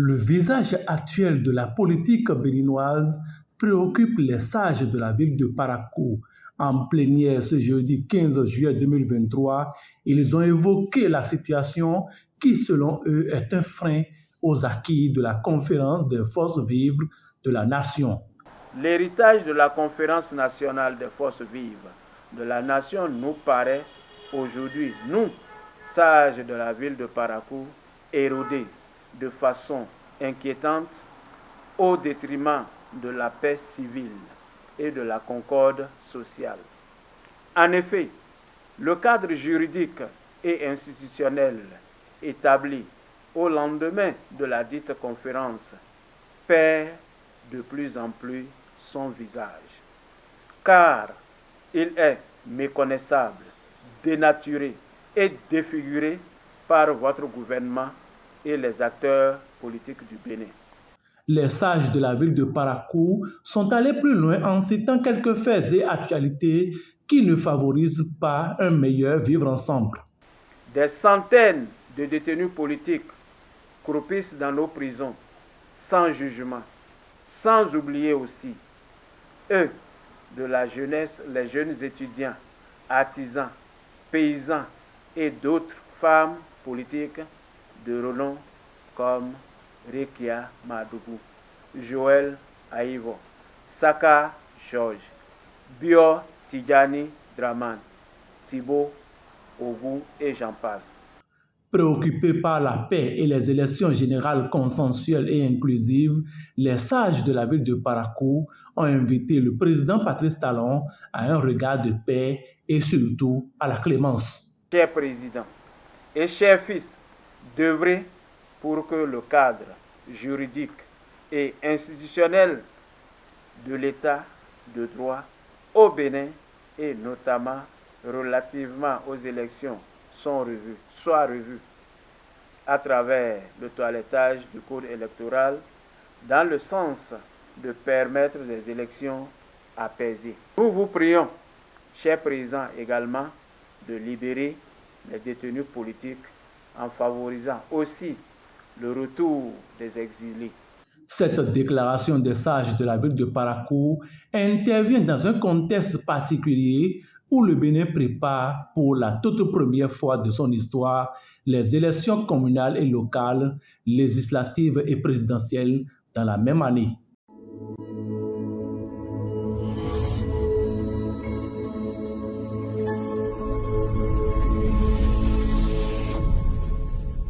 Le visage actuel de la politique béninoise préoccupe les sages de la ville de Parakou. En plénière ce jeudi 15 juillet 2023, ils ont évoqué la situation qui, selon eux, est un frein aux acquis de la conférence des forces vives de la nation. L'héritage de la conférence nationale des forces vives de la nation nous paraît aujourd'hui, nous, sages de la ville de Parakou, érodé de façon inquiétante au détriment de la paix civile et de la concorde sociale. En effet, le cadre juridique et institutionnel établi au lendemain de la dite conférence perd de plus en plus son visage, car il est méconnaissable, dénaturé et défiguré par votre gouvernement et les acteurs politiques du Bénin. Les sages de la ville de Parakou sont allés plus loin en citant quelques faits et actualités qui ne favorisent pas un meilleur vivre ensemble. Des centaines de détenus politiques croupissent dans nos prisons sans jugement, sans oublier aussi eux de la jeunesse, les jeunes étudiants, artisans, paysans et d'autres femmes politiques de renom comme Rekia Madougou, Joël Aïvo, Saka George, Bio Tidjani Draman, Thibaut Ogou et j'en passe. Préoccupés par la paix et les élections générales consensuelles et inclusives, les sages de la ville de Parakou ont invité le président Patrice Talon à un regard de paix et surtout à la clémence. Cher président et cher fils, d'œuvrer pour que le cadre juridique et institutionnel de l'état de droit au Bénin et notamment relativement aux élections soit revu à travers le toilettage du code électoral dans le sens de permettre des élections apaisées. Nous vous prions, cher président, également de libérer les détenus politiques en favorisant aussi le retour des exilés. Cette déclaration des sages de la ville de Parakou intervient dans un contexte particulier où le Bénin prépare pour la toute première fois de son histoire les élections communales et locales, législatives et présidentielles dans la même année.